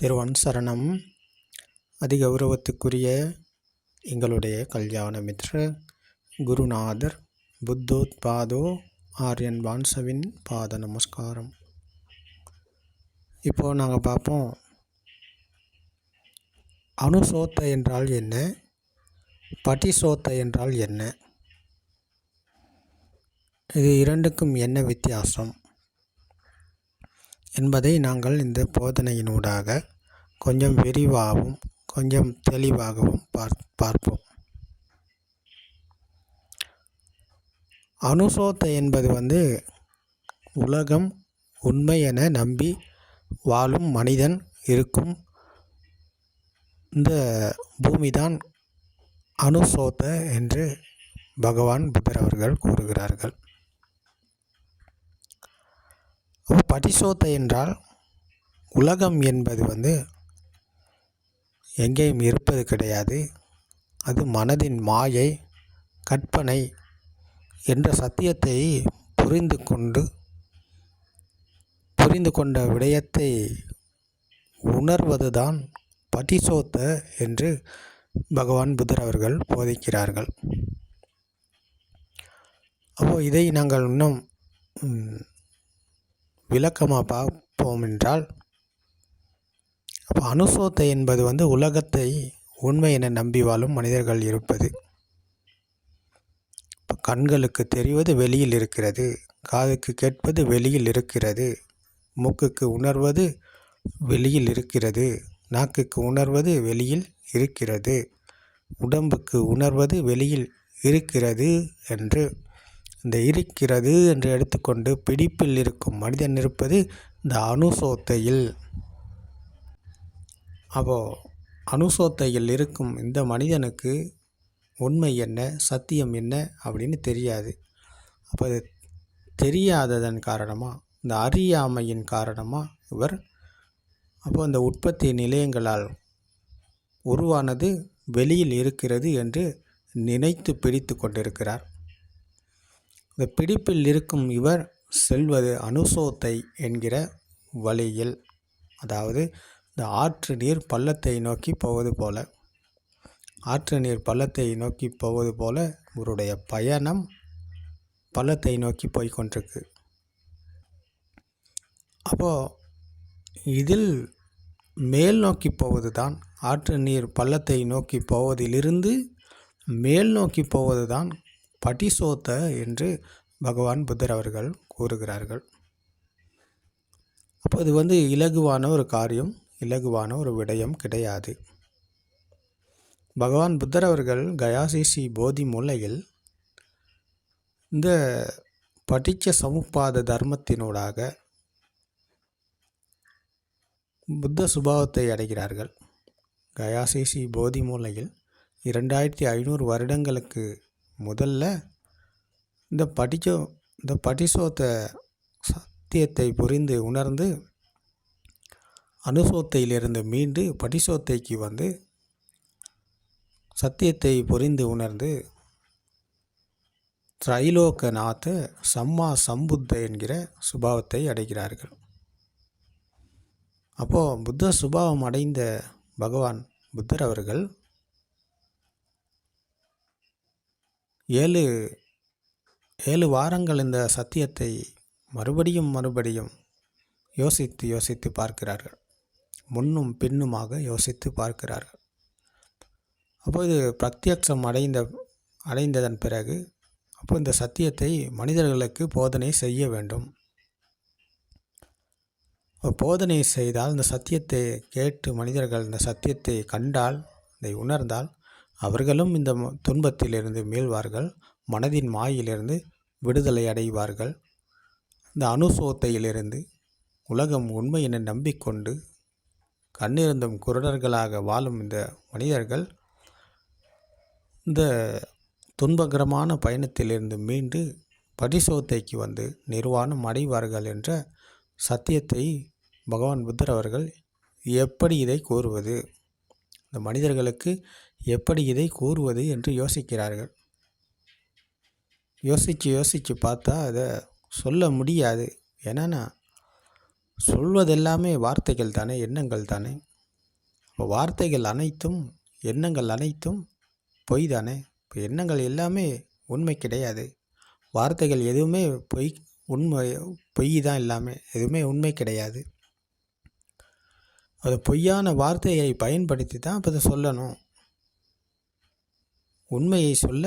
திருவன் சரணம். அதிகௌரவத்துக்குரிய எங்களுடைய கல்யாண மித்ர குருநாதர் புத்தோத்பாதோ ஆரியன் வான்சவின் பாத நமஸ்காரம். இப்போது நாங்கள் பார்ப்போம், அனுசோத்த என்றால் என்ன, பட்டிசோத்த என்றால் என்ன, இது இரண்டுக்கும் என்ன வித்தியாசம் என்பதை நாங்கள் இந்த போதனையினூடாக கொஞ்சம் விரிவாகவும் கொஞ்சம் தெளிவாகவும் பார்ப்போம். அனுசோத்த என்பது உலகம் உண்மை என நம்பி வாழும் மனிதன் இருக்கும் இந்த பூமிதான் அனுசோத்த என்று பகவான் புத்தர் அவர்கள் கூறுகிறார்கள். பட்டிசோத்த என்றால் உலகம் என்பது எங்கேயும் இருப்பது கிடையாது, அது மனதின் மாயை கற்பனை என்ற சத்தியத்தை புரிந்து கொண்ட விடயத்தை உணர்வதுதான் பட்டிசோத்த என்று பகவான் புத்தர் அவர்கள் போதிக்கிறார்கள். அப்போது இதை நாங்கள் இன்னும் விளக்கமாக பார்ப்போம் என்றால், அப்போ அனுசோத்த என்பது உலகத்தை உண்மை என நம்பி வாழும் மனிதர்கள் இருப்பது. இப்போ கண்களுக்கு தெரிவது வெளியில் இருக்கிறது, காதுக்கு கேட்பது வெளியில் இருக்கிறது, மூக்குக்கு உணர்வது வெளியில் இருக்கிறது, நாக்குக்கு உணர்வது வெளியில் இருக்கிறது, உடம்புக்கு உணர்வது வெளியில் இருக்கிறது என்று இந்த இருக்கிறது என்று எடுத்துக்கொண்டு பிடிப்பில் இருக்கும் மனிதன் இருப்பது இந்த அனுசோத்தையில். அப்போது அனுசோத்தையில் இருக்கும் இந்த மனிதனுக்கு உண்மை என்ன, சத்தியம் என்ன அப்படின்னு தெரியாது. அப்போ அது தெரியாததன் காரணமாக, இந்த அறியாமையின் காரணமாக இவர் இந்த உற்பத்தி நிலையங்களால் உருவானது வெளியில் இருக்கிறது என்று நினைத்து பிடித்து கொண்டிருக்கிறார். இந்த பிடிப்பில் இருக்கும் இவர் செல்வது அனுசோத்தை என்கிற வழியில், அதாவது இந்த ஆற்று நீர் பள்ளத்தை நோக்கி போவது போல, ஆற்று நீர் பள்ளத்தை நோக்கி போவது போல இவருடைய பயணம் பள்ளத்தை நோக்கி போய்கொண்டிருக்கு. அப்போது இதில் மேல் நோக்கி போவது தான், ஆற்று நீர் பள்ளத்தை நோக்கி போவதிலிருந்து மேல் நோக்கி போவது தான் பட்டிசோத்த என்று பகவான் புத்தர் அவர்கள் கூறுகிறார்கள். அப்போ இது இலகுவான ஒரு காரியம், இலகுவான ஒரு விடயம் கிடையாது. பகவான் புத்தர் அவர்கள் கயாசிசி போதி மூலையில் இந்த பட்டிச்ச சமுப்பாத தர்மத்தினூடாக புத்த சுபாவத்தை அடைகிறார்கள். கயாசிசி போதி மூலையில் 2500 வருடங்களுக்கு முதல்ல இந்த பட்டிசோத்த சத்தியத்தை புரிந்து உணர்ந்து அனுசோத்தையிலிருந்து மீண்டு பட்டிசோத்தைக்கு சத்தியத்தை புரிந்து உணர்ந்து திரைலோகநாத சம்மா சம்புத்த என்கிற சுபாவத்தை அடைகிறார்கள். அப்போது புத்த சுபாவம் அடைந்த பகவான் புத்தர் அவர்கள் 7 வாரங்கள் இந்த சத்தியத்தை மறுபடியும் யோசித்து பார்க்கிறார்கள், முன்னும் பின்னுமாக யோசித்து பார்க்கிறார்கள். அப்போது பிரத்யக்ஷம் அடைந்ததன் பிறகு இந்த சத்தியத்தை மனிதர்களுக்கு போதனை செய்ய வேண்டும். போதனை செய்தால், இந்த சத்தியத்தை கேட்டு மனிதர்கள் இந்த சத்தியத்தை கண்டால், இதை உணர்ந்தால், அவர்களும் இந்த துன்பத்திலிருந்து மீள்வார்கள், மனதின் மாயிலிருந்து விடுதலை அடைவார்கள். இந்த அனுசோத்தையிலிருந்து உலகம் உண்மை என நம்பிக்கொண்டு கண்ணிருந்தும் குருடர்களாக வாழும் இந்த மனிதர்கள் இந்த துன்பகரமான பயணத்திலிருந்து மீண்டு பட்டிசோத்தைக்கு நிர்வாணம் அடைவார்கள் என்ற சத்தியத்தை பகவான் புத்தர் அவர்கள் எப்படி இதை கூறுவது, இந்த மனிதர்களுக்கு எப்படி இதை கூறுவது என்று யோசிக்கிறார்கள். யோசித்து பார்த்தா அதை சொல்ல முடியாது. ஏன்னா சொல்வதெல்லாமே வார்த்தைகள் தானே, எண்ணங்கள் தானே. இப்போ வார்த்தைகள் அனைத்தும், எண்ணங்கள் அனைத்தும் பொய் தானே. இப்போ எண்ணங்கள் எல்லாமே உண்மை கிடையாது. வார்த்தைகள் எதுவுமே உண்மை பொய் தான், எல்லாமே எதுவுமே உண்மை கிடையாது. அது பொய்யான வார்த்தையை பயன்படுத்தி தான் இப்போ இதை சொல்லணும். உண்மையை சொல்ல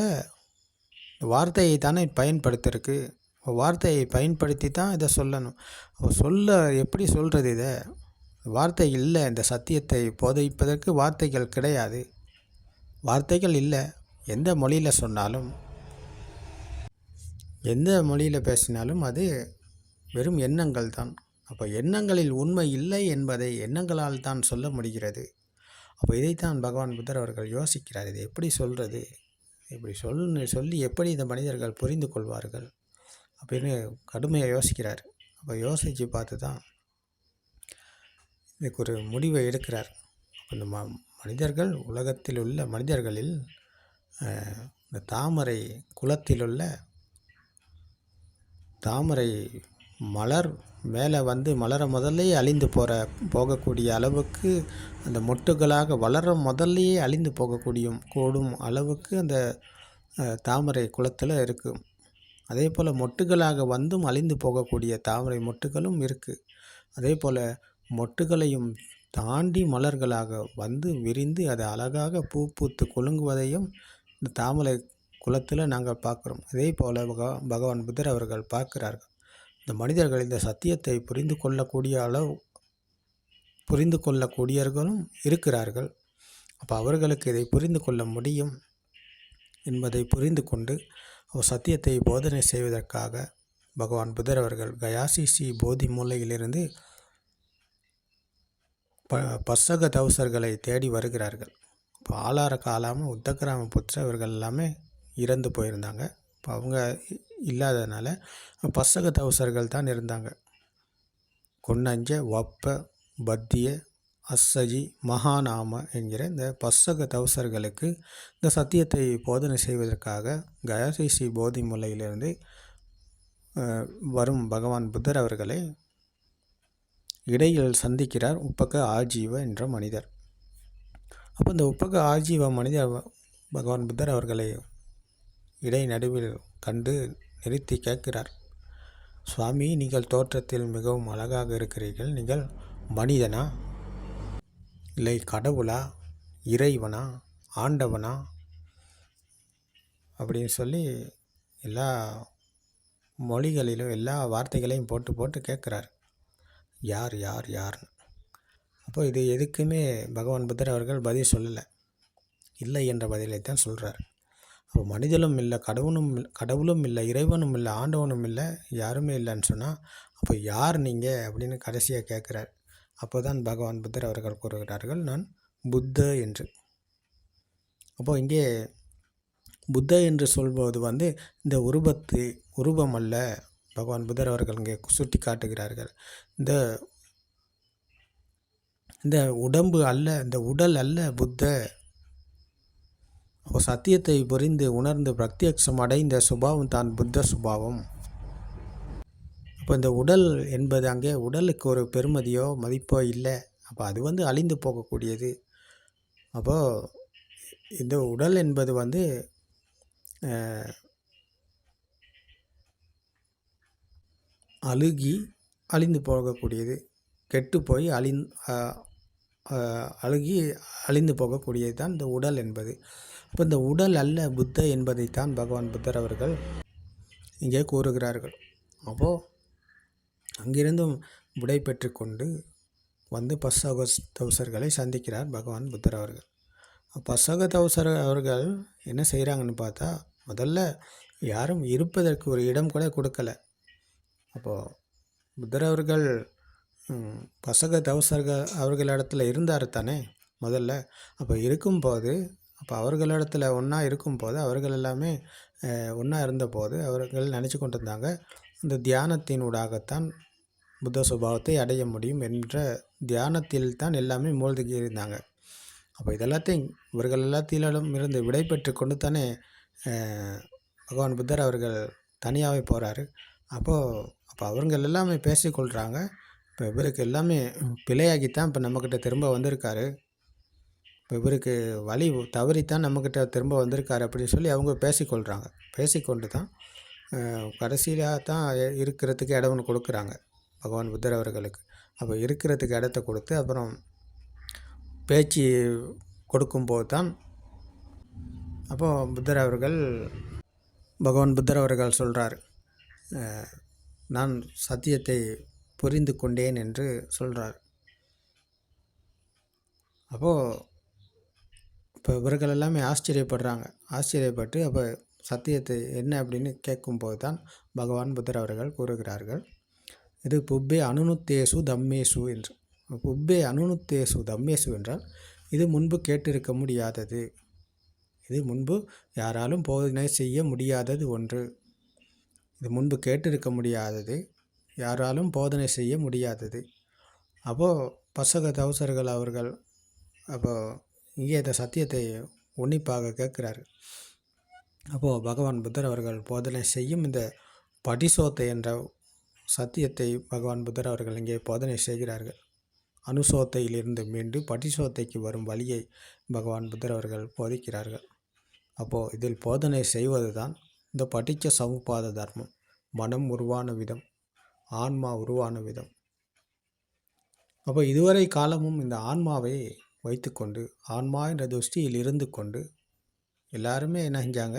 வார்த்தையை தானே பயன்படுத்திருக்கு. வார்த்தையை பயன்படுத்தி தான் இதை சொல்லணும். சொல்ல எப்படி சொல்கிறது? இதை வார்த்தை இல்லை. இந்த சத்தியத்தை போதிப்பதற்கு வார்த்தைகள் கிடையாது. வார்த்தைகள் இல்லை. எந்த மொழியில் சொன்னாலும், எந்த மொழியில் பேசினாலும் அது வெறும் எண்ணங்கள் தான். அப்போ எண்ணங்களில் உண்மை இல்லை என்பதை எண்ணங்களால் தான் சொல்ல முடிகிறது. அப்போ இதைத்தான் பகவான் புத்தர் அவர்கள் யோசிக்கிறார். இதை எப்படி சொல்கிறது? இப்படி சொல்லி எப்படி இந்த மனிதர்கள் புரிந்து கொள்வார்கள் அப்படின்னு கடுமையாக யோசிக்கிறார். அப்போ யோசித்து பார்த்து தான் இதுக்கு ஒரு முடிவை எடுக்கிறார். இந்த மனிதர்கள், உலகத்தில் உள்ள மனிதர்களில் இந்த தாமரை குளத்திலுள்ள தாமரை மலர் மேலே வந்து மலர முதல்லையே அழிந்து போகக்கூடிய அளவுக்கு, அந்த மொட்டுகளாக வளர முதல்லையே அழிந்து கூடும் அளவுக்கு அந்த தாமரை குளத்தில் இருக்கும். அதே போல் மொட்டுகளாக வந்தும் அழிந்து போகக்கூடிய தாமரை மொட்டுகளும் இருக்குது. அதே போல் மொட்டுகளையும் தாண்டி மலர்களாக வந்து விரிந்து அது அழகாக பூ பூத்து குலுங்குவதையும் இந்த தாமரை குளத்தில் நாங்கள் பார்க்குறோம். அதே போல் பகவான் புத்தர் அவர்கள் பார்க்கிறார்கள். இந்த மனிதர்கள் இந்த சத்தியத்தை புரிந்து கொள்ளக்கூடியவர்களும் இருக்கிறார்கள். அப்போ அவர்களுக்கு இதை புரிந்து கொள்ள முடியும் என்பதை புரிந்து கொண்டு சத்தியத்தை போதனை செய்வதற்காக பகவான் புத்தர் அவர்கள் கயாசிசி போதி மூலையிலிருந்து பசக தவசர்களை தேடி வருகிறார்கள். இப்போ ஆளார காலாமல் உத்தகிராம புத்திர இவர்கள் எல்லாமே இறந்து போயிருந்தாங்க. இப்போ அவங்க இல்லாததுனால பசக தவசர்கள் தான் இருந்தாங்க. கொன்னஞ்ச, வப்ப, பத்திய, அஸ்ஸஜி, மகாநாம என்கிற இந்த பசக தவசர்களுக்கு இந்த சத்தியத்தை போதனை செய்வதற்காக கயாசிசி போதி மூலையிலிருந்து வரும் பகவான் புத்தர் அவர்களை இடையில் சந்திக்கிறார் உப்பக ஆஜீவ என்ற மனிதர். அப்போ இந்த உப்பக ஆஜீவ மனிதர் பகவான் புத்தர் அவர்களை நடுவில் கண்டு நிறுத்தி கேட்கிறார், சுவாமி, நீங்கள் தோற்றத்தில் மிகவும் அழகாக இருக்கிறீர்கள். நீங்கள் மனிதனா, இல்லை கடவுளா, இறைவனா, ஆண்டவனா அப்படின்னு சொல்லி எல்லா மொழிகளிலும் எல்லா வார்த்தைகளையும் போட்டு போட்டு கேட்குறார். யார் யார் யார்னு. அப்போ இது எதுக்குமே பகவான் புத்தர் அவர்கள் பதில் சொல்லலை. இல்லை என்ற பதிலை தான் சொல்கிறார். அப்போ மனிதனும் இல்லை, கடவுளும் இல்லை, இறைவனும் இல்லை, ஆண்டவனும் இல்லை, யாருமே இல்லைன்னு சொன்னால் அப்போ யார் நீங்கள் அப்படின்னு கடைசியாக கேட்குறார். அப்போ தான் பகவான் புத்தர் அவர்கள் கூறுகிறார்கள், நான் புத்த என்று. அப்போ இங்கே புத்த என்று சொல்வது வந்து இந்த உருவம் அல்ல. பகவான் புத்தர் அவர்கள் இங்கே சுட்டி காட்டுகிறார்கள். இந்த உடம்பு அல்ல, இந்த உடல் அல்ல புத்த. அப்போ சத்தியத்தை புரிந்து உணர்ந்து பிரத்யக்ஷம் அடைந்த சுபாவம் தான் புத்த சுபாவம். அப்போ இந்த உடல் என்பது, அங்கே உடலுக்கு ஒரு பெருமதியோ மதிப்போ இல்லை. அப்போ அது வந்து அழிந்து போகக்கூடியது. அப்போது இந்த உடல் என்பது வந்து அழுகி அழிந்து போகக்கூடியது, கெட்டு போய் அழுகி அழிந்து போகக்கூடியது தான் இந்த உடல் என்பது. அப்போ இந்த உடல் அல்ல புத்த என்பதைத்தான் பகவான் புத்தர் அவர்கள் இங்கே கூறுகிறார்கள். அப்போது அங்கிருந்தும் விடை பெற்று கொண்டு வந்து பசக தவசர்களை சந்திக்கிறார் பகவான் புத்தர் அவர்கள். பசக தவசர் அவர்கள் என்ன செய்கிறாங்கன்னு பார்த்தா, முதல்ல யாரும் இருப்பதற்கு ஒரு இடம் கூட கொடுக்கல. அப்போது புத்தர் அவர்கள் பசக தவசர்கள் அவர்களிடத்தில் இருந்தார் தானே முதல்ல. அப்போ இருக்கும்போது, அப்போ அவர்களிடத்தில் ஒன்றா இருக்கும்போது, அவர்கள் எல்லாமே ஒன்றா இருந்தபோது அவர்கள் நினச்சி கொண்டு இருந்தாங்க, இந்த தியானத்தினூடாகத்தான் புத்த சுபாவத்தை அடைய முடியும் என்ற தியானத்தில் தான் எல்லாமே மூழ்கி இருந்தாங்க. அப்போ இதெல்லாத்தையும் இவர்கள் எல்லாத்திலும் இருந்து விடை பெற்று கொண்டு தானே பகவான் புத்தர் அவர்கள் தனியாகவே போகிறாரு. அப்போ அவர்கள் எல்லாமே பேசிக்கொள்கிறாங்க. இப்போ இவருக்கு எல்லாமே பிழையாகித்தான் இப்போ நம்மக்கிட்ட திரும்ப வந்திருக்காரு. இப்போ இவருக்கு வழி தவறித்தான் நம்மக்கிட்ட திரும்ப வந்திருக்காரு அப்படின்னு சொல்லி அவங்க பேசிக்கொள்கிறாங்க. பேசிக்கொண்டு தான் கடைசியாக தான் இருக்கிறதுக்கு இடம் ஒன்று கொடுக்குறாங்க பகவான் புத்தர் அவர்களுக்கு. அப்போ இருக்கிறதுக்கு இடத்த கொடுத்து அப்புறம் பேச்சு கொடுக்கும்போது தான் அப்போது பகவான் புத்தர் அவர்கள் சொல்கிறார், நான் சத்தியத்தை புரிந்து கொண்டேன் என்று சொல்கிறார். அப்போது இப்போ இவர்கள் எல்லாமே ஆச்சரியப்பட்டு அப்போ சத்தியத்தை என்ன அப்படின்னு கேட்கும்போது தான் பகவான் புத்தர் அவர்கள் கூறுகிறார்கள், இது புப்பே அனுனுத்தேசு தம்மேசு என்று. புப்பே அனுனுத்தேசு தம்மேசு என்றால் இது முன்பு கேட்டிருக்க முடியாதது, இது முன்பு யாராலும் போதனை செய்ய முடியாதது ஒன்று. இது முன்பு கேட்டிருக்க முடியாதது, யாராலும் போதனை செய்ய முடியாதது. அப்போது பசக தவசர்கள் அவர்கள் அப்போது இங்கே இந்த சத்தியத்தை உன்னிப்பாக கேட்குறாரு. அப்போது பகவான் புத்தர் அவர்கள் போதனை செய்யும் இந்த படிசோத்தை என்ற சத்தியத்தை பகவான் புத்தர் அவர்கள் இங்கே போதனை செய்கிறார்கள். அனுசோத்தையிலிருந்து மீண்டு படிசோத்தைக்கு வரும் வழியை பகவான் புத்தர் அவர்கள் போதிக்கிறார்கள். அப்போது இதில் போதனை செய்வது தான் இந்த படிச்ச சமுப்பாத தர்மம், மனம் உருவான விதம், ஆன்மா உருவான விதம். அப்போ இதுவரை காலமும் இந்த ஆன்மாவை வைத்துக்கொண்டு, ஆன்மா என்ற துஷ்டியில் இருந்து கொண்டு எல்லாருமே என்ன செஞ்சாங்க,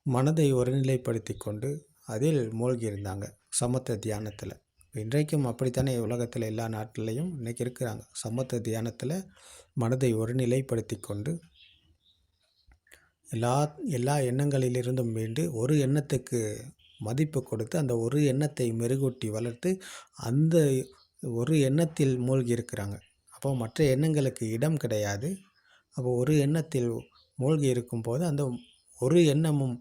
மனதை ஒருநிலைப்படுத்தி கொண்டு அதில் மூழ்கியிருந்தாங்க சமத்த தியானத்தில். இன்றைக்கும் அப்படித்தானே உலகத்தில் எல்லா நாட்டிலையும் இன்றைக்கி இருக்கிறாங்க. சமத்த தியானத்தில் மனதை ஒருநிலைப்படுத்தி கொண்டு எல்லா எண்ணங்களிலிருந்தும் மீண்டு ஒரு எண்ணத்துக்கு மதிப்பு கொடுத்து அந்த ஒரு எண்ணத்தை மெருகூட்டி வளர்த்து அந்த ஒரு எண்ணத்தில் மூழ்கி இருக்கிறாங்க. அப்போ மற்ற எண்ணங்களுக்கு இடம் கிடையாது. அப்போ ஒரு எண்ணத்தில் மூழ்கி இருக்கும்போது அந்த ஒரு எண்ணமும்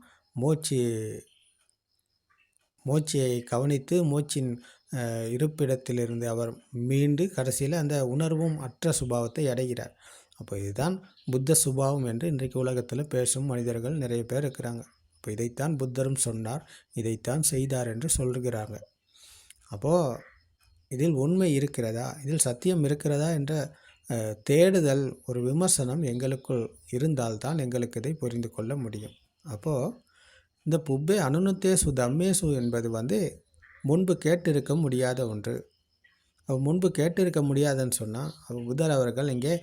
மூச்சியை கவனித்து மூச்சின் இருப்பிடத்திலிருந்து அவர் மீண்டு கடைசியில் அந்த உணர்வும் அற்ற சுபாவத்தை அடைகிறார். அப்போ இதுதான் புத்த சுபாவம் என்று இன்றைக்கு உலகத்தில் பேசும் மனிதர்கள் நிறைய பேர் இருக்கிறாங்க. இப்போ இதைத்தான் புத்தரும் சொன்னார், இதைத்தான் செய்தார் என்று சொல்கிறாங்க. அப்போது இதில் உண்மை இருக்கிறதா, இதில் சத்தியம் இருக்கிறதா என்ற தேடுதல், ஒரு விமர்சனம் எங்களுக்குள் இருந்தால்தான் எங்களுக்கு இதை புரிந்து கொள்ள முடியும். அப்போது இந்த புப்பே அனுனுத்தேசு தம்மேசு என்பது முன்பு கேட்டிருக்க முடியாத ஒன்று. முன்பு கேட்டிருக்க முடியாதுன்னு சொன்னால் புத்தர் அவர்கள் இங்கே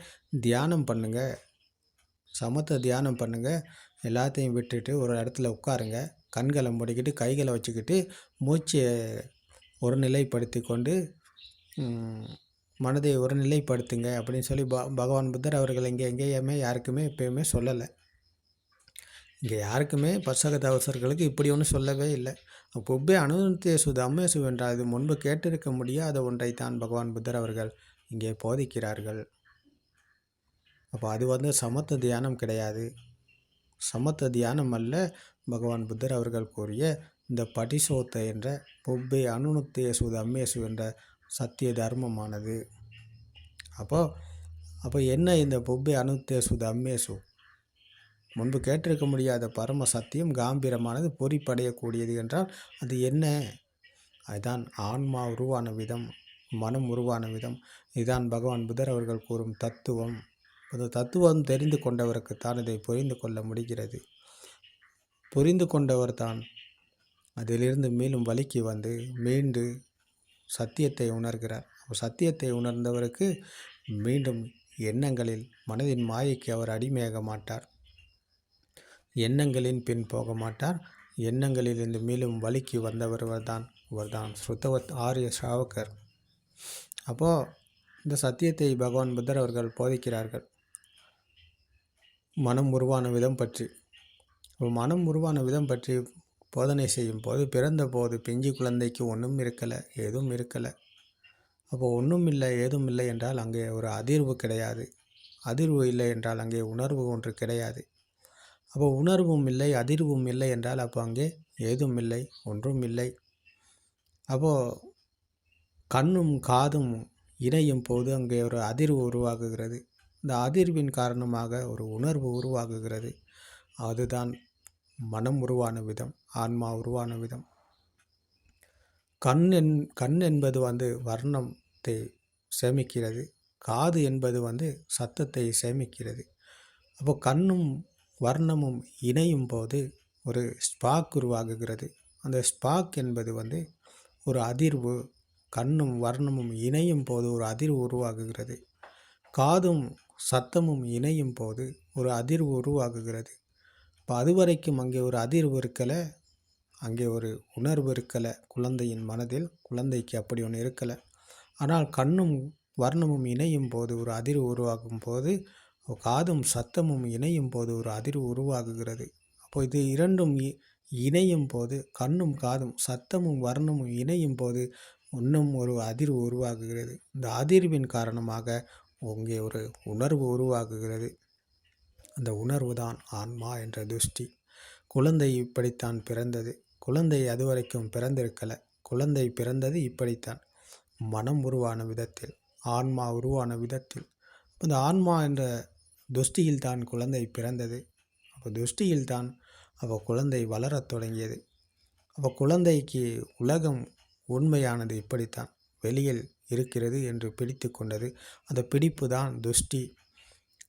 தியானம் பண்ணுங்கள், சமத்த தியானம் பண்ணுங்கள், எல்லாத்தையும் விட்டுட்டு ஒரு இடத்துல உட்காருங்க, கண்களை மூடிக்கிட்டு கைகளை வச்சுக்கிட்டு மூச்சை ஒருநிலைப்படுத்தி கொண்டு மனதை ஒருநிலைப்படுத்துங்க அப்படின்னு சொல்லி பகவான் புத்தர் அவர்கள் எங்கேயுமே யாருக்குமே எப்பயுமே சொல்லலை. இங்கே யாருக்குமே பசக தவசர்களுக்கு இப்படி ஒன்றும் சொல்லவே இல்லை. புப்பே அனுனுத்தேசு தம்மேசு என்றால் இது முன்பு கேட்டிருக்க முடியாத ஒன்றைத்தான் பகவான் புத்தர் அவர்கள் இங்கே போதிக்கிறார்கள். அப்போ அது சமத்த தியானம் கிடையாது. சமத்த தியானம் அல்ல பகவான் புத்தர் அவர்கள் கூறிய இந்த படிசோத்த என்ற புப்பே அனுனுத்தேசு தம்மேசு என்ற சத்திய தர்மமானது. அப்போ என்ன இந்த புப்பே அனுத்தேசு தம்மேசு, முன்பு கேட்டிருக்க முடியாத பரம சத்தியம் காம்பீரமானது, பொறிப்படையக்கூடியது என்றால் அது என்ன? அதுதான் ஆன்மா உருவான விதம், மனம் உருவான விதம். இதுதான் பகவான் புத்தர் அவர்கள் கூறும் தத்துவம். அந்த தத்துவம் தெரிந்து கொண்டவருக்கு தான் இதை புரிந்து கொள்ள முடிகிறது. புரிந்து கொண்டவர் தான் அதிலிருந்து மேலும் வழிக்கு மீண்டு சத்தியத்தை உணர்கிறார். சத்தியத்தை உணர்ந்தவருக்கு மீண்டும் எண்ணங்களில் மனதின் மாயைக்கு அவர் அடிமையாக மாட்டார், எண்ணங்களின் பின் போக மாட்டார். எண்ணங்களிலிருந்து மேலும் வழிக்கு இவர்தான் ஸ்ருதவத் ஆரிய ஷாவகர். அப்போது இந்த சத்தியத்தை பகவான் புத்தர் அவர்கள் போதிக்கிறார்கள் மனம் உருவான விதம் பற்றி. மனம் உருவான விதம் பற்றி போதனை செய்யும் போது, பிறந்த போது பிஞ்சு குழந்தைக்கு ஒன்றும் இருக்கலை, ஏதும் இருக்கலை. அப்போது ஒன்றும் இல்லை ஏதும் இல்லை என்றால் அங்கே ஒரு அதிர்வு கிடையாது. அதிர்வு இல்லை என்றால் அங்கே உணர்வு ஒன்று கிடையாது. அப்போ உணர்வும் இல்லை அதிர்வும் இல்லை என்றால் அப்போ அங்கே ஏதும் இல்லை, ஒன்றும் இல்லை. அப்போது கண்ணும் காதும் இணையும் போது அங்கே ஒரு அதிர்வு உருவாகுகிறது. இந்த அதிர்வின் காரணமாக ஒரு உணர்வு உருவாகுகிறது. அதுதான் மனம் உருவான விதம், ஆன்மா உருவான விதம். கண் என்பது வர்ணத்தை சேமிக்கிறது. காது என்பது சத்தத்தை சேமிக்கிறது. அப்போ கண்ணும் வர்ணமும் இணையும் போது ஒரு ஸ்பார்க் உருவாகுகிறது. அந்த ஸ்பார்க் என்பது ஒரு அதிர்வு. கண்ணும் வர்ணமும் இணையும் போது ஒரு அதிர்வு உருவாகுகிறது. காதும் சத்தமும் இணையும் போது ஒரு அதிர்வு உருவாகுகிறது. இப்போ அதுவரைக்கும் அங்கே ஒரு அதிர்வு இருக்கலை, அங்கே ஒரு உணர்வு இருக்கலை. குழந்தையின் மனதில் குழந்தைக்கு அப்படி ஒன்று இருக்கலை. ஆனால் கண்ணும் வர்ணமும் இணையும் போது ஒரு அதிர்வு உருவாகும் போது, காதும் சத்தமும் இணையும் போது ஒரு அதிர்வு உருவாகுகிறது. அப்போ இது இரண்டும் இணையும் போது, கண்ணும் காதும் சத்தமும் வர்ணமும் இணையும் போது இன்னும் ஒரு அதிர்வு உருவாகுகிறது. இந்த அதிர்வின் காரணமாக அங்கே ஒரு உணர்வு உருவாகுகிறது. அந்த உணர்வு தான் ஆன்மா என்ற துஷ்டி. குழந்தை இப்படித்தான் பிறந்தது. குழந்தை அதுவரைக்கும் பிறந்திருக்கலை. குழந்தை பிறந்தது இப்படித்தான், மனம் உருவான விதத்தில், ஆன்மா உருவான விதத்தில். இந்த ஆன்மா என்ற துஷ்டியில்தான் குழந்தை பிறந்தது. அப்போ துஷ்டியில்தான் அப்போ குழந்தை வளரத் தொடங்கியது. அப்போ குழந்தைக்கு உலகம் உண்மையானது இப்படித்தான் வெளியில் இருக்கிறது என்று பிடித்து கொண்டது. அந்த பிடிப்பு தான் துஷ்டி.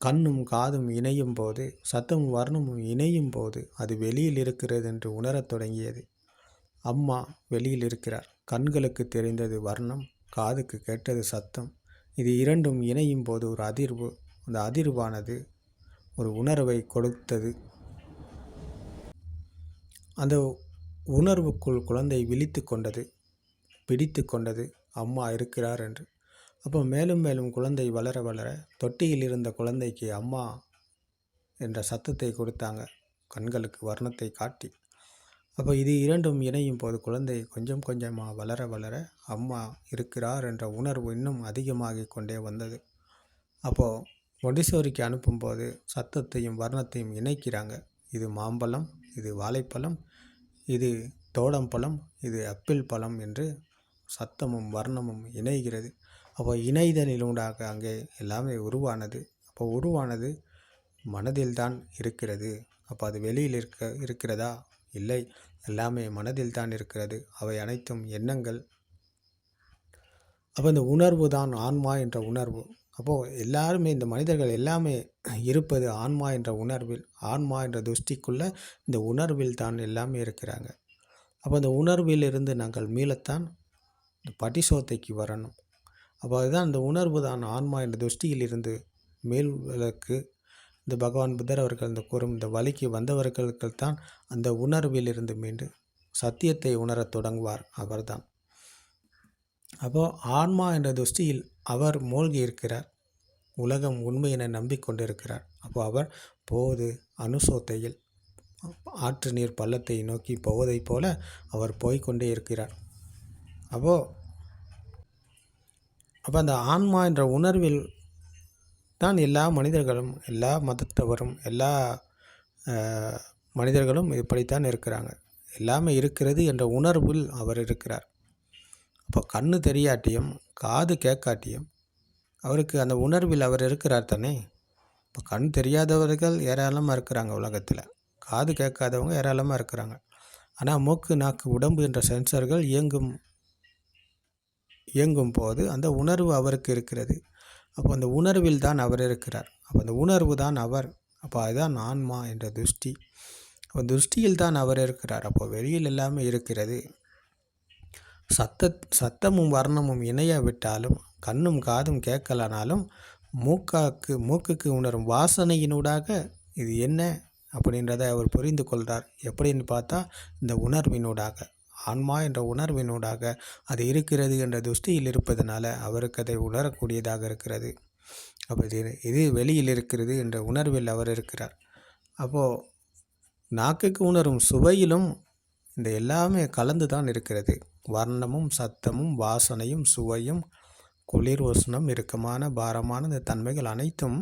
கண்ணும் காதும் இணையும் போது, சத்தமும் வர்ணமும் இணையும் போது அது வெளியில் இருக்கிறது என்று உணரத் தொடங்கியது. அம்மா வெளியில் இருக்கிறார். கண்களுக்கு தெரிந்தது வர்ணம், காதுக்கு கேட்டது சத்தம். இது இரண்டும் இணையும் போது ஒரு அதிர்வு. அந்த அதிர்வானது ஒரு உணர்வை கொடுத்தது. அந்த உணர்வுக்குள் குழந்தை விழித்து கொண்டது, பிடித்து கொண்டது அம்மா இருக்கிறார் என்று. அப்போ மேலும் மேலும் குழந்தை வளர வளர தொட்டியில் இருந்த குழந்தைக்கு அம்மா என்ற சத்தத்தை கொடுத்தாங்க, கண்களுக்கு வர்ணத்தை காட்டி. அப்போ இது இரண்டும் இணையும் போது குழந்தை கொஞ்சம் கொஞ்சமாக வளர வளர அம்மா இருக்கிறார் என்ற உணர்வு இன்னும் அதிகமாகி கொண்டே வந்தது. அப்போது மொண்டிசோரிக்கு அனுப்பும்போது சத்தத்தையும் வர்ணத்தையும் இணைக்கிறாங்க. இது மாம்பழம், இது வாழைப்பழம், இது தோடம்பழம், இது ஆப்பிள் பழம் என்று சத்தமும் வர்ணமும் இணைகிறது. அப்போ இணைதலினூடாக அங்கே எல்லாமே உருவானது. அப்போ உருவானது மனதில்தான் இருக்கிறது. அப்போ அது வெளியில் இருக்கிறதா? இல்லை, எல்லாமே மனதில் தான் இருக்கிறது. அவை அனைத்தும் எண்ணங்கள். அப்போ இந்த உணர்வு தான் ஆன்மா என்ற உணர்வு. அப்போது எல்லாருமே, இந்த மனிதர்கள் எல்லாமே இருப்பது ஆன்மா என்ற உணர்வில், ஆன்மா என்ற துஷ்டிக்குள்ளே இந்த உணர்வில் தான் எல்லாமே இருக்கிறாங்க. அப்போ இந்த உணர்வில் இருந்து நாங்கள் மீளத்தான் இந்த படிசோத்தைக்கு வரணும். அப்போ அதுதான் இந்த உணர்வு தான் ஆன்மா என்ற துஷ்டியில் இருந்து மேல்வதற்கு இந்த பகவான் புத்தர் அவர்கள் இந்த கூறும் இந்த வழிக்கு வந்தவர்களுக்கு தான் அந்த உணர்வில் இருந்து மீண்டு சத்தியத்தை உணரத் தொடங்குவார் அவர்தான். அப்போது ஆன்மா என்ற துஷ்டியில் அவர் மூழ்கி இருக்கிறார். உலகம் உண்மை என நம்பிக்கொண்டிருக்கிறார். அப்போ அவர் போது அனுசோத்தையில் ஆற்று நீர் பள்ளத்தை நோக்கி போவதைப் போல அவர் போய்கொண்டே இருக்கிறார். அப்போ அந்த ஆன்மா என்ற உணர்வில் தான் எல்லா மனிதர்களும், எல்லா மதத்தவரும், எல்லா மனிதர்களும் இப்படித்தான் இருக்கிறாங்க. எல்லாமே இருக்கிறது என்ற உணர்வில் அவர் இருக்கிறார். அப்போ கண்ணு தெரியாட்டியும் காது கேட்காட்டியும் அவருக்கு அந்த உணர்வில் அவர் இருக்கிறார் தானே. இப்போ கண் தெரியாதவர்கள் ஏராளமாக இருக்கிறாங்க உலகத்தில், காது கேட்காதவங்க ஏராளமாக இருக்கிறாங்க. ஆனால் மூக்கு நாக்கு உடம்பு என்ற சென்சர்கள் இயங்கும் போது அந்த உணர்வு அவருக்கு இருக்கிறது. அப்போ அந்த உணர்வில் தான் அவர் இருக்கிறார். அப்போ அந்த உணர்வு தான் அவர். அப்போ அதுதான் ஆன்மா என்ற துஷ்டி. அப்போ துஷ்டியில் தான் அவர் இருக்கிறார். அப்போ வெளியில் எல்லாமே இருக்கிறது. சத்தமும் வர்ணமும் இணைய விட்டாலும், கண்ணும் காதும் கேட்கலனாலும், மூக்குக்கு உணரும் வாசனையினூடாக இது என்ன அப்படின்றத அவர் புரிந்து கொள்கிறார். எப்படின்னு பார்த்தா இந்த உணர்வினூடாக, ஆன்மா என்ற உணர்வினூடாக அது இருக்கிறது என்ற துஷ்டியில் இருப்பதனால அவருக்கு அதை உணரக்கூடியதாக இருக்கிறது. அப்போ இது வெளியில் இருக்கிறது என்ற உணர்வில் அவர் இருக்கிறார். அப்போது நாக்குக்கு உணரும் சுவையிலும் இந்த எல்லாமே கலந்து தான் இருக்கிறது. வர்ணமும் சத்தமும் வாசனையும் சுவையும் குளிர் உஷ்ணம் இறுக்கமான பாரமான இந்த தன்மைகள் அனைத்தும்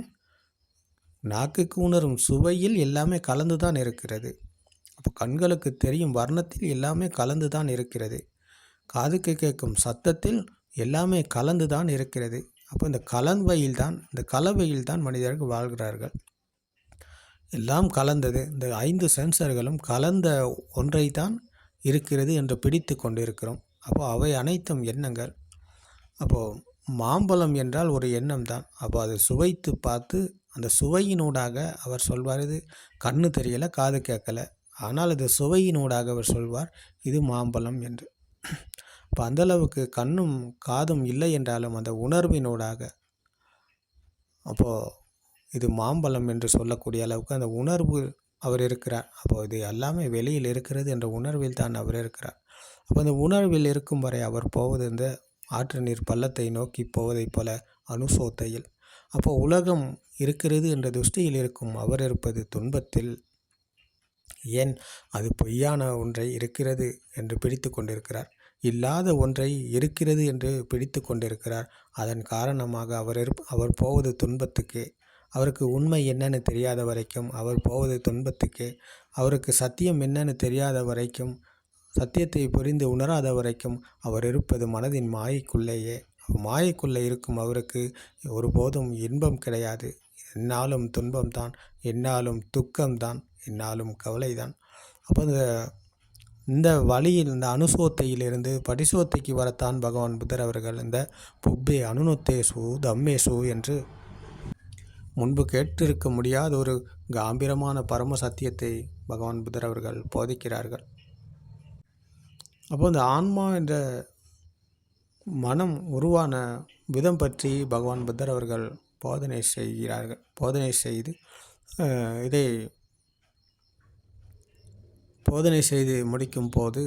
நாக்குக்கு உணரும் சுவையில் எல்லாமே கலந்து தான் இருக்கிறது. அப்போ கண்களுக்கு தெரியும் வர்ணத்தில் எல்லாமே கலந்து தான் இருக்கிறது. காதுக்கு கேட்கும் சத்தத்தில் எல்லாமே கலந்து தான் இருக்கிறது. அப்போ இந்த கலவையில் தான் மனிதர்கள் வாழ்கிறார்கள். எல்லாம் கலந்தது. இந்த 5 சென்சர்களும் கலந்த ஒன்றை தான் இருக்கிறது என்று பிடித்து கொண்டு இருக்கிறோம். அப்போது அவை அனைத்தும் எண்ணங்கள். அப்போது மாம்பழம் என்றால் ஒரு எண்ணம் தான். அப்போ அதை சுவைத்து பார்த்து அந்த சுவையினூடாக அவர் சொல்வார், இது கண்ணு தெரியலை, காது கேட்கலை, ஆனால் அது சுவையினூடாக அவர் சொல்வார் இது மாம்பழம் என்று. அப்போ அந்தளவுக்கு கண்ணும் காதும் இல்லை என்றாலும் அந்த உணர்வினூடாக அப்போது இது மாம்பழம் என்று சொல்லக்கூடிய அளவுக்கு அந்த உணர்வு அவர் இருக்கிறார். அப்போ இது எல்லாமே வெளியில் இருக்கிறது என்ற உணர்வில் தான் அவர் இருக்கிறார். அப்போ அந்த உணர்வில் இருக்கும் வரை அவர் போவது இந்த ஆற்று நீர் பள்ளத்தை நோக்கி போவதைப் போல அனுசோத்தையில். அப்போ உலகம் இருக்கிறது என்ற துஷ்டியில் இருக்கும் அவர் இருப்பது துன்பத்தில். ஏன் அது பொய்யான ஒன்றை இருக்கிறது என்று பிடித்து கொண்டிருக்கிறார், இல்லாத ஒன்றை இருக்கிறது என்று பிடித்து கொண்டிருக்கிறார். அதன் காரணமாக அவர் போவது துன்பத்துக்கே. அவருக்கு உண்மை என்னன்னு தெரியாத வரைக்கும் அவர் போவது துன்பத்துக்கே. அவருக்கு சத்தியம் என்னன்னு தெரியாத வரைக்கும், சத்தியத்தை புரிந்து உணராத வரைக்கும் அவர் இருப்பது மனதின் மாயைக்குள்ளேயே. மாயைக்குள்ளே இருக்கும் அவருக்கு ஒருபோதும் இன்பம் கிடையாது. என்னாலும் துன்பம்தான், என்னாலும் துக்கம்தான், என்னாலும் கவலைதான். அப்போ இந்த வழியில், இந்த அனுசோத்தையிலிருந்து படிசோத்தைக்கு வரத்தான் பகவான் புத்தர் அவர்கள் இந்த புப்பே அனுநொத்தேசு தம்மேசு என்று முன்பு கேட்டிருக்க முடியாத ஒரு காம்பீரமான பரம சத்தியத்தை பகவான் புத்தர் அவர்கள் போதிக்கிறார்கள். அப்போ இந்த ஆன்மா என்ற மனம் உருவான விதம் பற்றி பகவான் புத்தர் அவர்கள் போதனை செய்து இதை போதனை செய்து முடிக்கும் போது,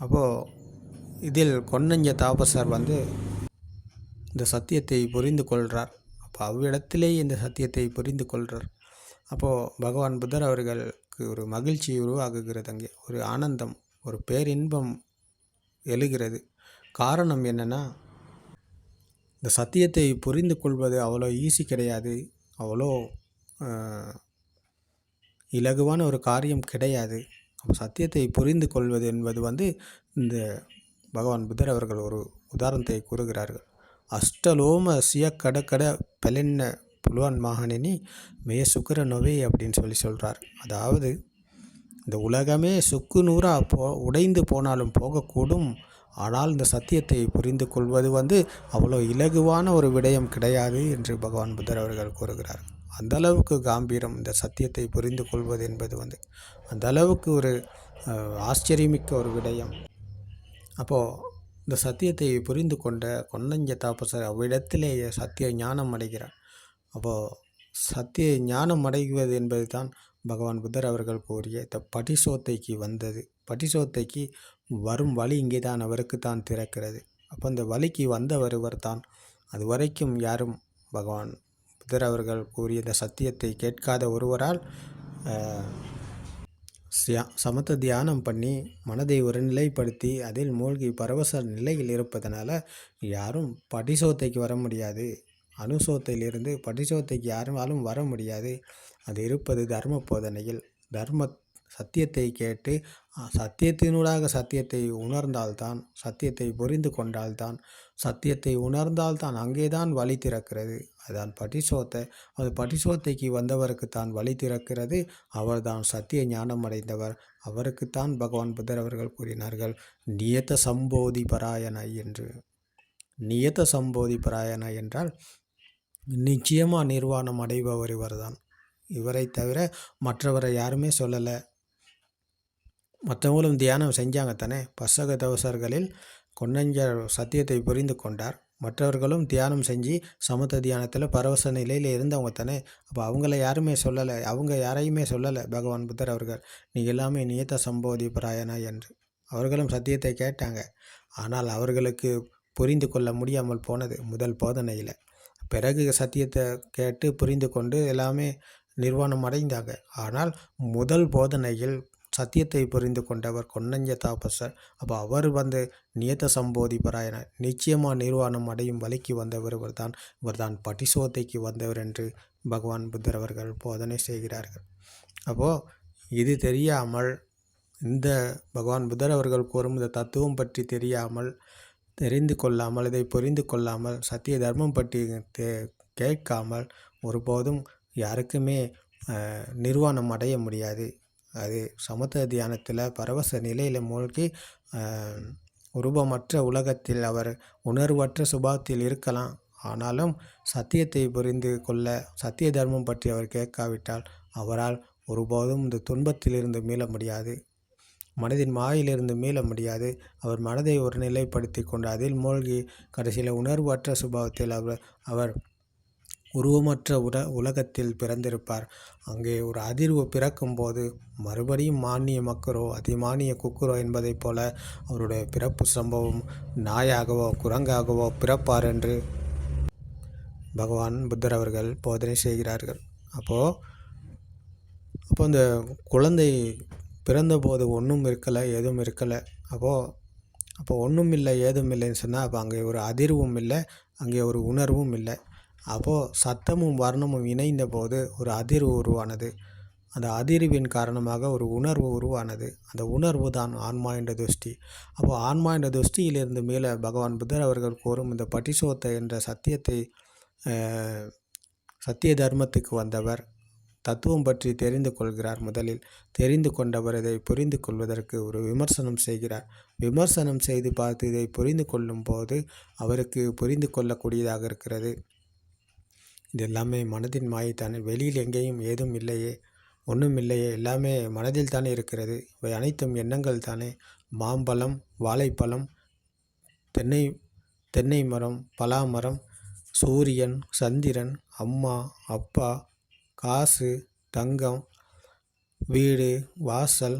அப்போது இதில் கொன்னஞ்ச தாபசர் இந்த சத்தியத்தை புரிந்து கொள்கிறார். அப்போ அவ்விடத்திலேயே இந்த சத்தியத்தை புரிந்து கொள்கிறார். அப்போது பகவான் புத்தர் அவர்களுக்கு ஒரு மகிழ்ச்சி உருவாகுகிறது, அங்கே ஒரு ஆனந்தம், ஒரு பேரின்பம் எழுகிறது. காரணம் என்னென்னா, இந்த சத்தியத்தை புரிந்து கொள்வது அவ்வளோ ஈஸி கிடையாது, அவ்வளோ இலகுவான ஒரு காரியம் கிடையாது. அப்போ சத்தியத்தை புரிந்து கொள்வது என்பது இந்த பகவான் புத்தர் அவர்கள் ஒரு உதாரணத்தை கூறுகிறார்கள். அஷ்டலோம சிய கடக்கட பெலென்ன புலுவான் மகானினி மே சுக்கர நொவே அப்படின்னு சொல்கிறார். அதாவது இந்த உலகமே சுக்கு நூறாக உடைந்து போனாலும் போகக்கூடும், ஆனால் இந்த சத்தியத்தை புரிந்து கொள்வது அவ்வளோ இலகுவான ஒரு விடயம் கிடையாது என்று பகவான் புத்தர் அவர்கள் கூறுகிறார். அந்த அளவுக்கு காம்பீரம் இந்த சத்தியத்தை புரிந்து கொள்வது என்பது அந்த அளவுக்கு ஒரு ஆச்சரியமிக்க ஒரு விடயம். அப்போது இந்த சத்தியத்தை புரிந்து கொண்ட கொன்னஞ்ச தாபசர் அவ்விடத்திலேயே சத்திய ஞானம் அடைகிறார். அப்போது சத்திய ஞானம் அடைவது என்பது தான் பகவான் புத்தர் அவர்கள் கூறிய இந்த படிசோத்தைக்கு வந்தது. படிசோத்தைக்கு வரும் வழி இங்கே தான் அவருக்கு தான் திறக்கிறது. அப்போ அந்த வழிக்கு வந்தவர் இவர் தான். அது வரைக்கும் யாரும் பகவான் புத்தர் அவர்கள் கூறிய இந்த சத்தியத்தை கேட்காத ஒருவரால் சமத்த தியானம் பண்ணி மனதை ஒரு நிலைப்படுத்தி அதில் மூழ்கி பரவச நிலையில் இருப்பதனால யாரும் படிசோத்தைக்கு வர முடியாது. அனுசோத்தையிலிருந்து படிசோத்தைக்கு யாராலும் வர முடியாது. அது இருப்பது தர்ம போதனையில். சத்தியத்தை கேட்டு சத்தியத்தினூடாக சத்தியத்தை உணர்ந்தால்தான், சத்தியத்தை புரிந்து கொண்டால்தான், சத்தியத்தை உணர்ந்தால்தான் அங்கேதான் வழி திறக்கிறது. அதுதான் படிசோத்தை. அது படிசோத்தைக்கு வந்தவருக்கு தான் வழி திறக்கிறது. அவர்தான் சத்திய ஞானம் அடைந்தவர். அவருக்குத்தான் பகவான் புத்தர் அவர்கள் கூறினார்கள் நியத சம்போதி பராயண என்று. நியத சம்போதி பராயண என்றால் நிச்சயமாக நிர்வாணம் அடைபவர் இவர்தான். இவரை தவிர மற்றவரை யாருமே சொல்லலை. மற்றவங்களும் தியானம் செஞ்சாங்க தானே. பசக தவசர்களில் கொன்னஞ்சர் சத்தியத்தை புரிந்து கொண்டார். மற்றவர்களும் தியானம் செஞ்சு சமத்த தியானத்தில் பரவச நிலையில் இருந்தவங்க தானே. அப்போ அவங்கள யாருமே சொல்லலை, அவங்க யாரையுமே சொல்லலை பகவான் புத்தர் அவர்கள் நீ எல்லாமே நியத சம்போதி பராயணா என்று. அவர்களும் சத்தியத்தை கேட்டாங்க, ஆனால் அவர்களுக்கு புரிந்து கொள்ள முடியாமல் போனது முதல் போதனையில். பிறகு சத்தியத்தை கேட்டு புரிந்து கொண்டு எல்லாமே நிர்வாணம் அடைந்தாங்க. ஆனால் முதல் போதனையில் சத்தியத்தை புரிந்து கொண்டவர் கொன்னஞ்ச தாபசர். அப்போ அவர் நியத சம்போதி பராயண நிச்சயமாக நிர்வாணம் அடையும் வழிக்கு வந்தவர் இவர்தான் படிசோத்தைக்கு வந்தவர் என்று பகவான் புத்தர் அவர்கள் போதனை செய்கிறார்கள். அப்போது இது தெரியாமல், இந்த பகவான் புத்தர் அவர்கள் கூறும் இந்த தத்துவம் பற்றி தெரிந்து கொள்ளாமல், இதை புரிந்து கொள்ளாமல், சத்திய தர்மம் பற்றி கேட்காமல் ஒருபோதும் யாருக்குமே நிர்வாணம் அடைய முடியாது. அது சமத்த தியானத்தில் பரவச நிலையில் மூழ்கி உருவமற்ற உலகத்தில் அவர் உணர்வற்ற சுபாவத்தில் இருக்கலாம். ஆனாலும் சத்தியத்தை புரிந்து கொள்ள சத்திய தர்மம் பற்றி அவர் கேட்காவிட்டால் அவரால் ஒருபோதும் இந்த துன்பத்திலிருந்து மீள முடியாது. மனதின் மாயிலிருந்து மீள முடியாது. அவர் மனதை ஒரு நிலைப்படுத்தி கொண்டு அதில் மூழ்கி கடைசியில் உணர்வற்ற சுபாவத்தில் அவர் உருவமற்ற உலகத்தில் பிறந்திருப்பார். அங்கே ஒரு அதிர்வு பிறக்கும்போது மறுபடியும் மானிய மக்கரோ அதிமானிய குக்குரோ என்பதைப் போல அவருடைய பிறப்பு சம்பவம் நாயாகவோ குரங்காகவோ பிறப்பார் என்று பகவான் புத்தர் அவர்கள் போதனை செய்கிறார்கள். அப்போ இந்த குழந்தை பிறந்தபோது ஒன்றும் இருக்கலை, எதுவும் இருக்கலை. அப்போ ஒன்றும் இல்லை, ஏதும் இல்லைன்னு சொன்னால் அப்போ அங்கே ஒரு அதிர்வும் இல்லை, அங்கே ஒரு உணர்வும் இல்லை. அப்போது சத்தமும் வர்ணமும் இணைந்த போது ஒரு அதிர்வு உருவானது. அந்த அதிர்வின் காரணமாக ஒரு உணர்வு உருவானது. அந்த உணர்வு தான் ஆன்மா என்ற துஷ்டி. அப்போது ஆன்மா என்ற துஷ்டியிலிருந்து மேலே பகவான் புத்தர் அவர்கள் கூறும் இந்த பட்டிசோத்த என்ற சத்திய தர்மத்துக்கு வந்தவர் தத்துவம் பற்றி தெரிந்து கொள்கிறார். முதலில் தெரிந்து கொண்டவர் இதை புரிந்து கொள்வதற்கு ஒரு விமர்சனம் செய்கிறார். விமர்சனம் செய்து பார்த்து இதை புரிந்து கொள்ளும் போது அவருக்கு புரிந்து கொள்ளக்கூடியதாக இருக்கிறது. இது எல்லாமே மனதின் மாயைத்தானே, வெளியில் எங்கேயும் ஏதும் இல்லையே, ஒன்றும் இல்லையே, எல்லாமே மனதில் தானே இருக்கிறது. இவை அனைத்தும் எண்ணங்கள் தானே. மாம்பழம், வாழைப்பழம், தென்னை மரம், பலாமரம், சூரியன், சந்திரன், அம்மா, அப்பா, காசு, தங்கம், வீடு, வாசல்,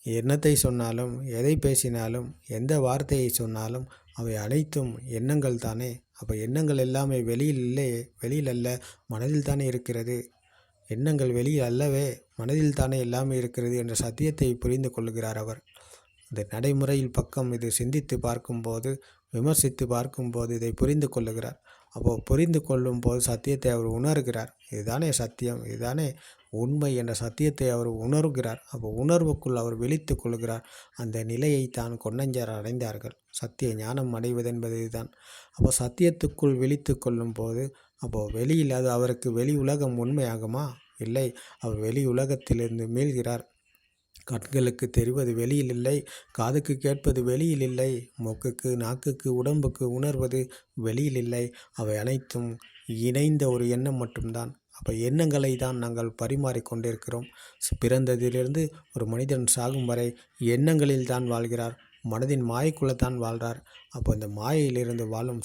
என்னத்தை சொன்னாலும் எதை பேசினாலும் எந்த வார்த்தையை சொன்னாலும் அவை அனைத்தும் எண்ணங்கள் தானே. அப்போ எண்ணங்கள் எல்லாமே வெளியில் இல்லையே, வெளியில் அல்ல, மனதில் தானே இருக்கிறது. எண்ணங்கள் வெளியில் அல்லவே, மனதில் தானே எல்லாமே இருக்கிறது என்ற சத்தியத்தை புரிந்து கொள்கிறார் அவர். இந்த நடைமுறையில் பக்கம் இது சிந்தித்து பார்க்கும்போது, விமர்சித்து பார்க்கும்போது இதை புரிந்து கொள்ளுகிறார். அப்போது புரிந்து கொள்ளும் போது சத்தியத்தை அவர் உணர்கிறார். இதுதானே சத்தியம், இதுதானே உண்மை என்ற சத்தியத்தை அவர் உணர்கிறார். அப்போ உணர்வுக்குள் அவர் விழித்து கொள்கிறார். அந்த நிலையை தான் கொன்னஞ்சர் அடைந்தார்கள். சத்திய ஞானம் அடைவதென்பது இதுதான். அப்போ சத்தியத்துக்குள் விழித்து கொள்ளும் போது அப்போது வெளியில் அது அவருக்கு வெளி உலகம் உண்மையாகுமா? இல்லை, அவர் வெளி உலகத்திலிருந்து மீள்கிறார். கண்களுக்கு தெரிவது வெளியில் இல்லை, காதுக்கு கேட்பது வெளியில் இல்லை, மூக்குக்கு நாக்குக்கு உடம்புக்கு உணர்வது வெளியில் இல்லை. அவை அனைத்தும் இணைந்த ஒரு எண்ணம் மட்டும்தான். அப்போ எண்ணங்களை தான் நாங்கள் பரிமாறிக்கொண்டிருக்கிறோம். பிறந்ததிலிருந்து ஒரு மனிதன் சாகும் வரை எண்ணங்களில் தான் வாழ்கிறார், மனதின் மாயைக்குள்ளே வாழ்கிறார். அப்போ இந்த மாயையிலிருந்து வாழும்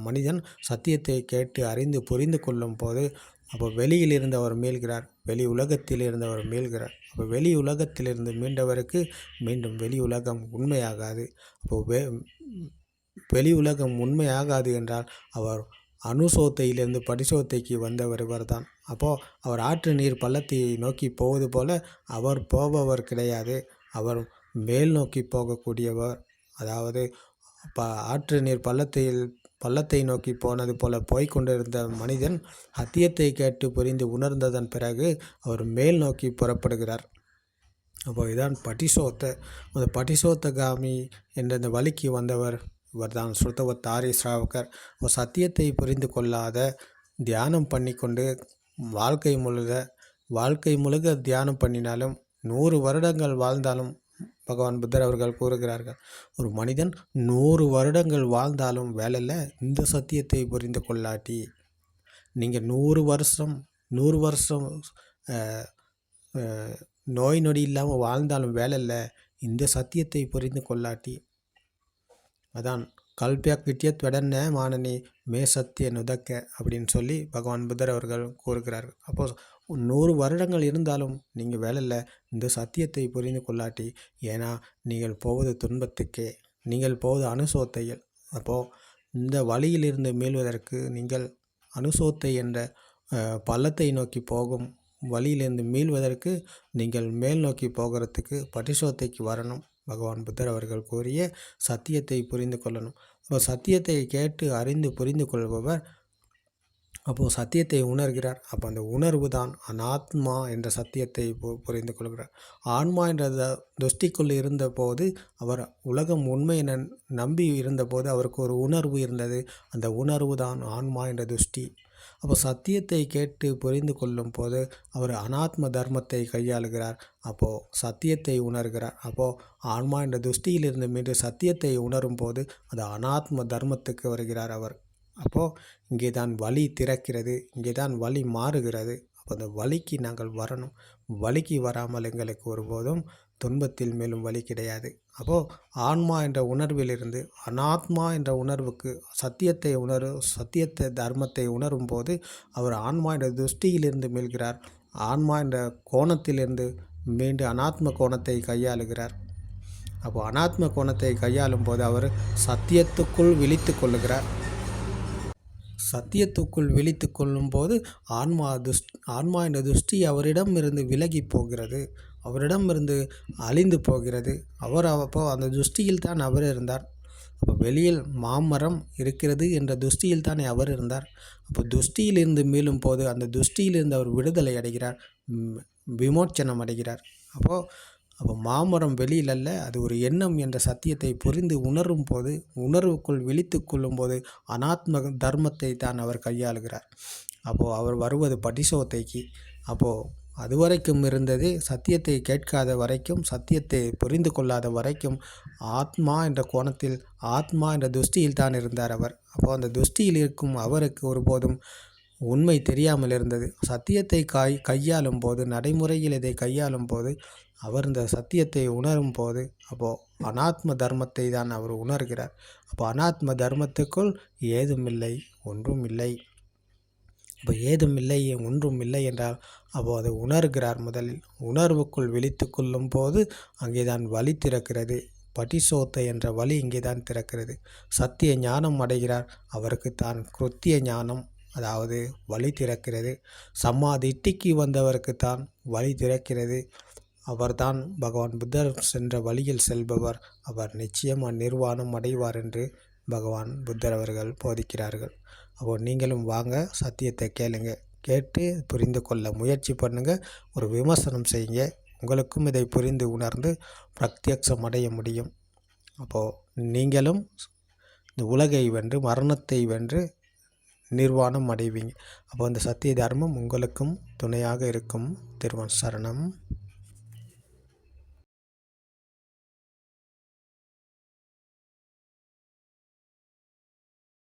மனிதன் சத்தியத்தை கேட்டு அறிந்து புரிந்து கொள்ளும் போது அப்போ வெளியிலிருந்து அவர் மீள்கிறார், வெளி உலகத்திலிருந்து அவர் மீள்கிறார். அப்போ வெளி உலகத்திலிருந்து மீண்டவருக்கு மீண்டும் வெளி உலகம் உண்மையாகாது. அப்போது வெளி உலகம் உண்மையாகாது என்றால் அவர் அணுசோத்தையிலிருந்து படிசோத்தைக்கு வந்தவர் தான். அப்போது அவர் ஆற்று நீர் பள்ளத்தை நோக்கி போவது போல அவர் போபவர் கிடையாது, அவர் மேல் நோக்கி போகக்கூடியவர். அதாவது ஆற்று நீர் பள்ளத்தை நோக்கி போனது போல போய்கொண்டிருந்த மனிதன் சத்தியத்தை கேட்டு புரிந்து உணர்ந்ததன் பிறகு அவர் மேல் நோக்கி புறப்படுகிறார். அப்போ இதான் பட்டிசோத்த. அந்த பட்டிசோத்தகாமி என்ற இந்த வழிக்கு வந்தவர் இவர் தான் ஸ்ருதவத்தாரி ஸ்ராவகர். ஒரு சத்தியத்தை புரிந்து கொள்ளாத தியானம் பண்ணி கொண்டு வாழ்க்கை முழுக்க தியானம் பண்ணினாலும் 100 வருடங்கள் வாழ்ந்தாலும் பகவான் புத்தர் அவர்கள் கூறுகிறார்கள், ஒரு மனிதன் 100 வருடங்கள் வாழ்ந்தாலும் வேலையில் இந்த சத்தியத்தை புரிந்து கொள்ளாட்டி, நீங்கள் 100 வருஷம் நோய் நொடி இல்லாமல் வாழ்ந்தாலும் வேலையில் இந்த சத்தியத்தை புரிந்து கொள்ளாட்டி, அதான் கல்பியக்கிட்டியத் வெடன்ன மானனி மே சத்திய நுதக்க அப்படின்னு சொல்லி பகவான் புத்தர் அவர்கள் கூறுகிறார்கள். அப்போது 100 வருடங்கள் இருந்தாலும் நீங்கள் வேலையில் இந்த சத்தியத்தை புரிந்து கொள்ளாட்டி, ஏன்னா நீங்கள் போவது துன்பத்துக்கே, நீங்கள் போவது அணுசோத்தையில். அப்போது இந்த வழியிலிருந்து மீள்வதற்கு நீங்கள் அணுசோத்தை என்ற பள்ளத்தை நோக்கி போகும் வழியிலிருந்து மீள்வதற்கு நீங்கள் மேல் நோக்கி போகிறதுக்கு பட்டிசோத்தைக்கு வரணும். பகவான் புத்தர் அவர்கள் கூறிய சத்தியத்தை புரிந்து கொள்ளணும். அப்போ சத்தியத்தை கேட்டு அறிந்து புரிந்து கொள்பவர் அப்போது சத்தியத்தை உணர்கிறார். அப்போ அந்த உணர்வு தான் அனாத்மா என்ற சத்தியத்தை புரிந்து கொள்கிறார். ஆன்மா என்ற துஷ்டிக்குள் இருந்தபோது அவர் உலகம் உண்மை நம்பி இருந்தபோது அவருக்கு ஒரு உணர்வு இருந்தது. அந்த உணர்வு தான் ஆன்மா என்ற துஷ்டி. அப்போ சத்தியத்தை கேட்டு புரிந்து கொள்ளும் போது அவர் அனாத்ம தர்மத்தை கையாளுகிறார். அப்போது சத்தியத்தை உணர்கிறார். அப்போது ஆன்மா என்ற துஷ்டியிலிருந்து மீண்டு சத்தியத்தை உணரும் போது அது அனாத்ம தர்மத்துக்கு வருகிறார் அவர். அப்போது இங்கே தான் வழி திறக்கிறது, இங்கே தான் வழி மாறுகிறது. அப்போ அந்த வழிக்கு நாங்கள் வரணும். வழிக்கு வராமல் எங்களுக்கு ஒருபோதும் துன்பத்தில் மேலும் வழி கிடையாது. அப்போது ஆன்மா என்ற உணர்விலிருந்து அனாத்மா என்ற உணர்வுக்கு சத்தியத்தை தர்மத்தை உணரும் போது அவர் ஆன்மா என்ற துஷ்டியிலிருந்து மீள்கிறார். ஆன்மா என்ற கோணத்திலிருந்து மீண்டு அனாத்ம கோணத்தை கையாளுகிறார். அப்போது அனாத்ம கோணத்தை கையாளும் போது அவர் சத்தியத்துக்குள் விழித்து கொள்ளுகிறார். சத்தியத்துக்குள் விழித்து கொள்ளும்போது ஆன்மா என்ற துஷ்டி அவரிடமிருந்து விலகி போகிறது, அவரிடமிருந்து அழிந்து போகிறது. அப்போ அந்த துஷ்டியில் தான் அவர் இருந்தார். அப்போ வெளியில் மாமரம் இருக்கிறது என்ற துஷ்டியில் தானே அவர் இருந்தார். அப்போ துஷ்டியிலிருந்து மீளும் போது அந்த துஷ்டியிலிருந்து அவர் விடுதலை அடைகிறார், விமோச்சனம் அடைகிறார். அப்போ மாமரம் வெளியில் அல்ல, அது ஒரு எண்ணம் என்ற சத்தியத்தை புரிந்து உணரும் போது, உணர்வுக்குள் விழித்து கொள்ளும் போது அனாத்ம தர்மத்தை தான் அவர் கையாளுகிறார். அப்போது அவர் வருவது படிசோத்தைக்கு. அப்போது அதுவரைக்கும் இருந்தது சத்தியத்தை கேட்காத வரைக்கும், சத்தியத்தை புரிந்து கொள்ளாத வரைக்கும் ஆத்மா என்ற கோணத்தில், ஆத்மா என்ற துஷ்டியில் தான் இருந்தார் அவர். அப்போது அந்த துஷ்டியில் இருக்கும் அவருக்கு ஒருபோதும் உண்மை தெரியாமல் இருந்தது. சத்தியத்தை கையாளும் போது, நடைமுறையில் இதை கையாளும் போது அவர் இந்த சத்தியத்தை உணரும் போது அப்போது அனாத்ம தர்மத்தை தான் அவர் உணர்கிறார். அப்போ அனாத்ம தர்மத்துக்குள் ஏதுமில்லை, ஒன்றும் இல்லை. இப்போ ஏதுமில்லை, ஒன்றும் இல்லை என்றால் அப்போது அதை உணர்கிறார். முதலில் உணர்வுக்குள் விழித்து கொள்ளும் போது அங்கே தான் வழி திறக்கிறது. படிசோத்தை என்ற வழி இங்கே தான் திறக்கிறது. சத்திய ஞானம் அடைகிறார். அவருக்கு தான் கிருத்திய ஞானம், அதாவது வழி திறக்கிறது. சமாதிட்டிக்கு வந்தவருக்கு தான் வழி திறக்கிறது. அவர்தான் பகவான் புத்தர் சென்ற வழியில் செல்பவர். அவர் நிச்சயமாக நிர்வாணம் அடைவார் என்று பகவான் புத்தர் அவர்கள் போதிக்கிறார்கள். அப்போது நீங்களும் வாங்க, சத்தியத்தை கேளுங்க, கேட்டு புரிந்து கொள்ள முயற்சி பண்ணுங்கள், ஒரு விமர்சனம் செய்யுங்க. உங்களுக்கும் இதை புரிந்து உணர்ந்து பிரத்யக்ஷம் அடைய முடியும். அப்போது நீங்களும் இந்த உலகை வென்று, மரணத்தை வென்று நிர்வாணம் அடைவீங்க. அப்போ அந்த சத்திய தர்மம் உங்களுக்கும் துணையாக இருக்கும். திருவன் சரணம்.